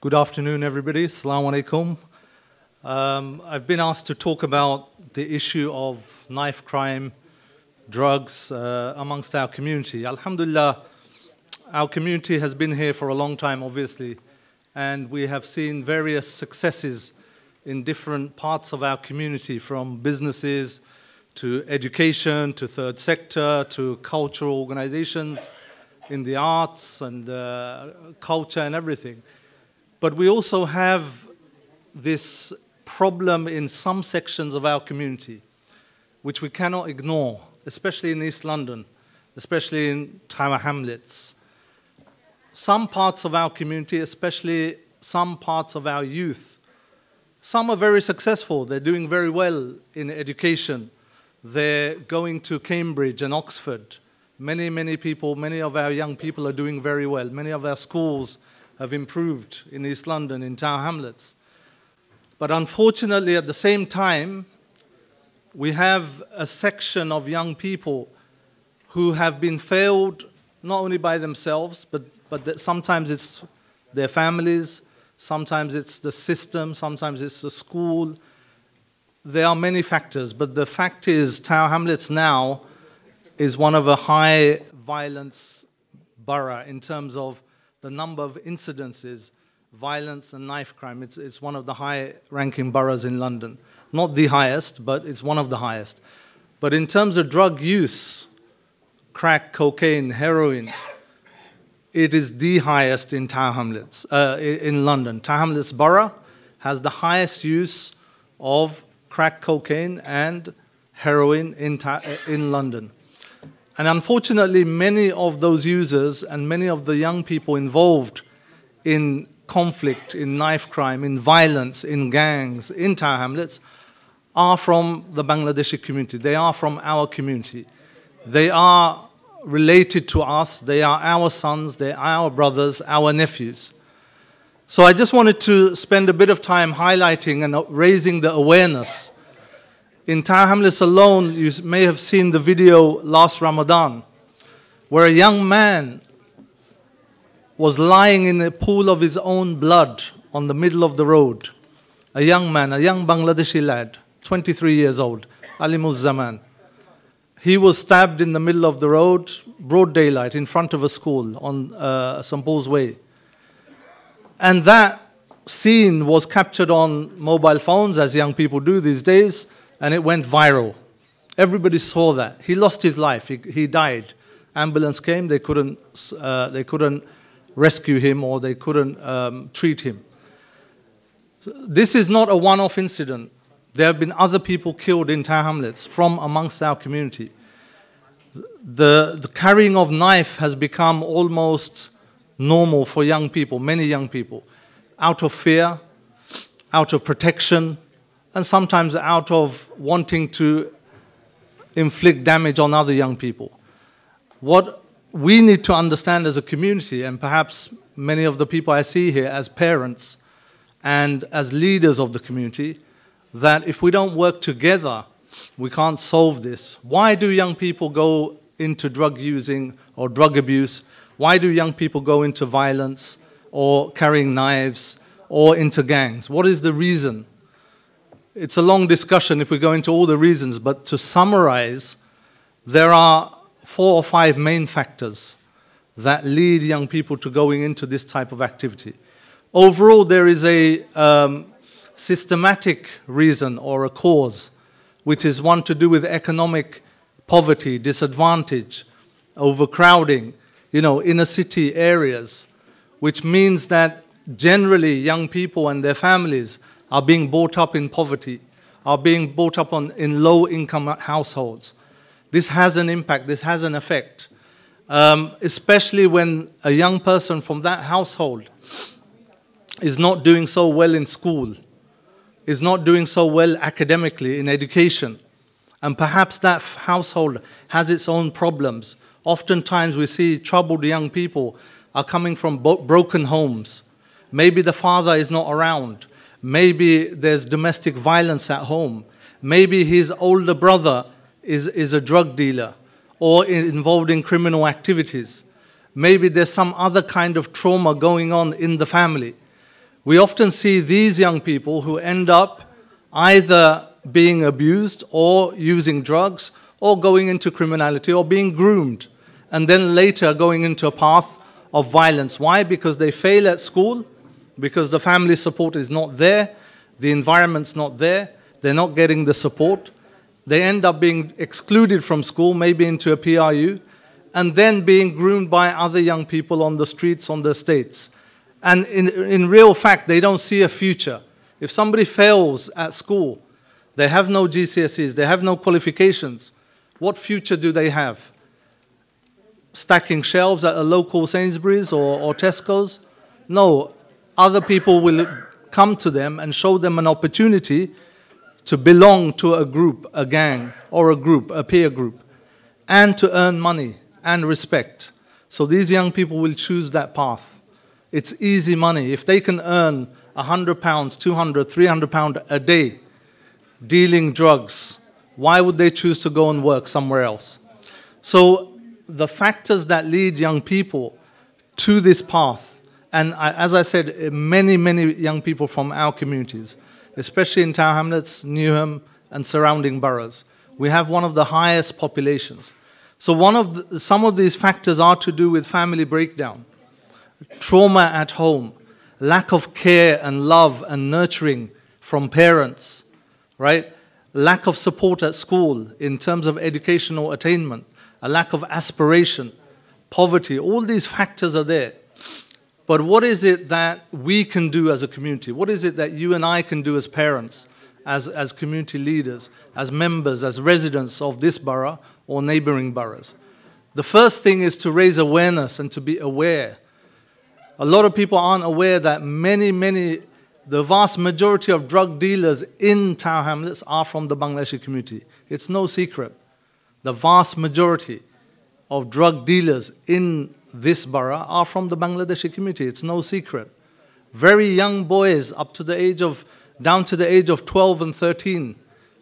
Good afternoon, everybody. Assalamu alaikum. I've been asked to talk about the issue of knife crime, drugs amongst our community. Alhamdulillah, our community has been here for a long time, obviously, and we have seen various successes in different parts of our community, from businesses to education to third sector to cultural organizations in the arts and culture and everything. But we also have this problem in some sections of our community, which we cannot ignore, especially in East London, especially in Tower Hamlets. Some parts of our community, especially some parts of our youth, some are very successful. They're doing very well in education. They're going to Cambridge and Oxford. Many people, many of our young people are doing very well. Many of our schools have improved in East London, in Tower Hamlets. But unfortunately, at the same time, we have a section of young people who have been failed not only by themselves, but that sometimes it's their families, sometimes it's the system, sometimes it's the school. There are many factors, but the fact is Tower Hamlets now is one of a high violence borough in terms of the number of incidences, violence and knife crime. It's one of the high-ranking boroughs in London. Not the highest, but it's one of the highest. But in terms of drug use, crack, cocaine, heroin, it is the highest in Tower Hamlets, in London. Tower Hamlets borough has the highest use of crack cocaine and heroin in London. And unfortunately, many of those users and many of the young people involved in conflict, in knife crime, in violence, in gangs, in Tower Hamlets, are from the Bangladeshi community. They are from our community. They are related to us. They are our sons. They are our brothers, our nephews. So I just wanted to spend a bit of time highlighting and raising the awareness. In Tower Hamlets alone, you may have seen the video last Ramadan, where a young man was lying in a pool of his own blood on the middle of the road. A young man, a young Bangladeshi lad, 23 years old, Alimuz Zaman. He was stabbed in the middle of the road, broad daylight, in front of a school on St. Paul's Way. And that scene was captured on mobile phones, as young people do these days, and it went viral. Everybody saw that. He lost his life. He died. Ambulance came. They couldn't rescue him, or they couldn't treat him. This is not a one-off incident. There have been other people killed in Tower Hamlets from amongst our community. The carrying of knife has become almost normal for young people, many young people, out of fear, out of protection, and sometimes out of wanting to inflict damage on other young people. What we need to understand as a community, and perhaps many of the people I see here as parents and as leaders of the community, that if we don't work together, we can't solve this. Why do young people go into drug using or drug abuse? Why do young people go into violence or carrying knives or into gangs? What is the reason? It's a long discussion if we go into all the reasons, but to summarize, there are 4 or 5 main factors that lead young people to going into this type of activity. Overall, there is a systematic reason or a cause, which is one to do with economic poverty, disadvantage, overcrowding, inner city areas, which means that generally young people and their families are being brought up in poverty, are being brought up in low-income households. This has an impact, this has an effect, especially when a young person from that household is not doing so well in school, is not doing so well academically in education, and perhaps that household has its own problems. Oftentimes we see troubled young people are coming from broken homes. Maybe the father is not around. Maybe there's domestic violence at home. Maybe his older brother is a drug dealer or involved in criminal activities. Maybe there's some other kind of trauma going on in the family. We often see these young people who end up either being abused or using drugs or going into criminality or being groomed, and then later going into a path of violence. Why? Because they fail at school, because the family support is not there, the environment's not there, they're not getting the support. They end up being excluded from school, maybe into a PRU, and then being groomed by other young people on the streets, on the estates. And in real fact, they don't see a future. If somebody fails at school, they have no GCSEs, they have no qualifications, what future do they have? Stacking shelves at a local Sainsbury's or Tesco's? No, other people will come to them and show them an opportunity to belong to a group, a gang, or a group, a peer group, and to earn money and respect. So these young people will choose that path. It's easy money. If they can earn £100, £200, £300 a day dealing drugs, why would they choose to go and work somewhere else? So the factors that lead young people to this path, and as I said, many, many young people from our communities, especially in Tower Hamlets, Newham, and surrounding boroughs, we have one of the highest populations. So some of these factors are to do with family breakdown, trauma at home, lack of care and love and nurturing from parents, right? Lack of support at school in terms of educational attainment, a lack of aspiration, poverty, all these factors are there. But what is it that we can do as a community? What is it that you and I can do as parents, as community leaders, as members, as residents of this borough or neighboring boroughs? The first thing is to raise awareness and to be aware. A lot of people aren't aware that the vast majority of drug dealers in Tower Hamlets are from the Bangladeshi community. It's no secret. The vast majority of drug dealers in this borough are from the Bangladeshi community. It's no secret. Very young boys down to the age of 12 and 13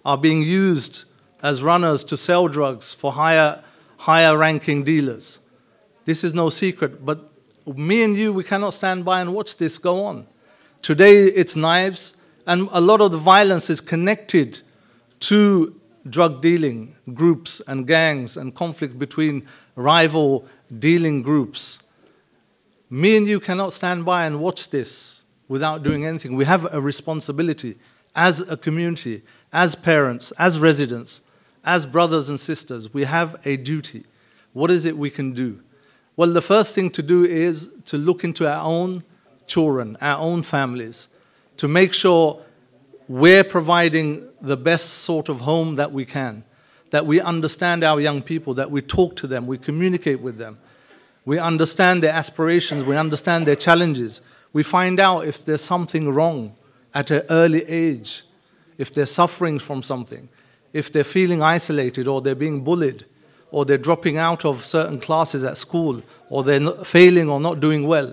are being used as runners to sell drugs for higher ranking dealers. This is no secret, but me and you, we cannot stand by and watch this go on. Today it's knives, and a lot of the violence is connected to drug dealing groups and gangs and conflict between rival dealing groups. Me and you cannot stand by and watch this without doing anything. We have a responsibility as a community, as parents, as residents, as brothers and sisters. We have a duty. What is it we can do? Well, the first thing to do is to look into our own children, our own families, to make sure we're providing the best sort of home that we can, that we understand our young people, that we talk to them, we communicate with them, we understand their aspirations, we understand their challenges, we find out if there's something wrong at an early age, if they're suffering from something, if they're feeling isolated or they're being bullied, or they're dropping out of certain classes at school, or they're failing or not doing well.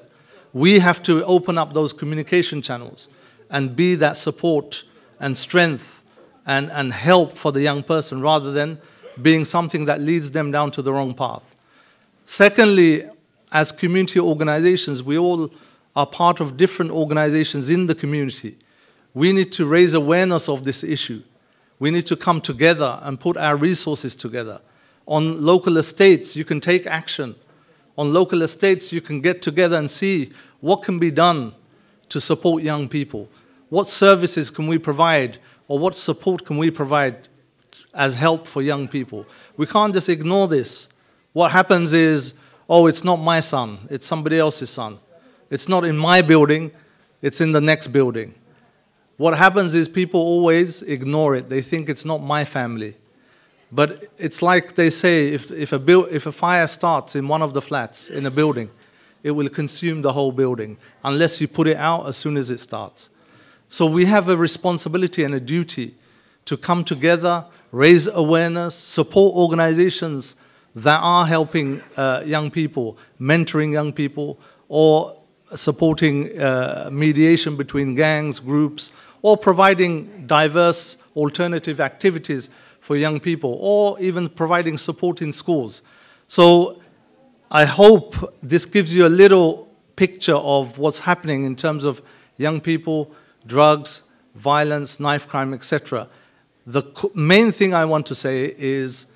We have to open up those communication channels and be that support and strength and help for the young person rather than being something that leads them down to the wrong path. Secondly, as community organizations, we all are part of different organizations in the community. We need to raise awareness of this issue. We need to come together and put our resources together. On local estates, you can take action. On local estates, you can get together and see what can be done to support young people. What services can we provide, or what support can we provide as help for young people? We can't just ignore this. What happens is, oh, it's not my son, it's somebody else's son. It's not in my building, it's in the next building. What happens is people always ignore it. They think it's not my family. But it's like they say, if a fire starts in one of the flats in a building, it will consume the whole building unless you put it out as soon as it starts. So we have a responsibility and a duty to come together, raise awareness, support organizations that are helping young people, mentoring young people, or supporting mediation between gangs, groups, or providing diverse alternative activities for young people, or even providing support in schools. So I hope this gives you a little picture of what's happening in terms of young people, drugs, violence, knife crime, etc. The main thing I want to say is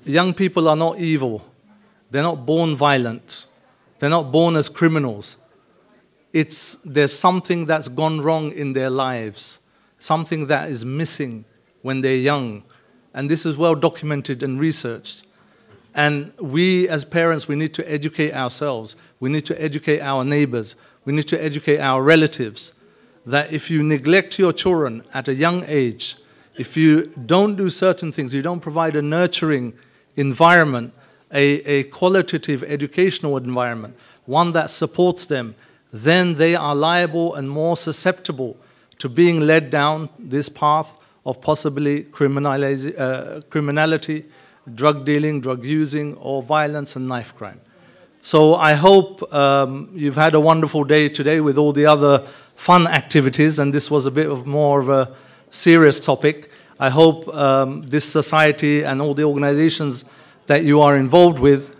young people are not evil. They're not born violent. They're not born as criminals. There's something that's gone wrong in their lives, something that is missing when they're young. And this is well documented and researched. And we as parents, we need to educate ourselves. We need to educate our neighbors. We need to educate our relatives that if you neglect your children at a young age, if you don't do certain things, you don't provide a nurturing environment, a qualitative educational environment, one that supports them, then they are liable and more susceptible to being led down this path of possibly criminality, drug dealing, drug using, or violence and knife crime. So I hope you've had a wonderful day today with all the other fun activities, and this was a bit of more of a serious topic. I hope this society and all the organizations that you are involved with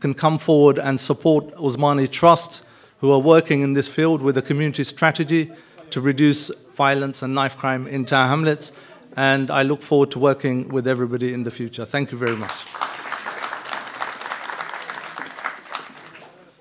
can come forward and support Usmani Trust, who are working in this field with a community strategy to reduce violence and knife crime in our hamlets. And I look forward to working with everybody in the future. Thank you very much.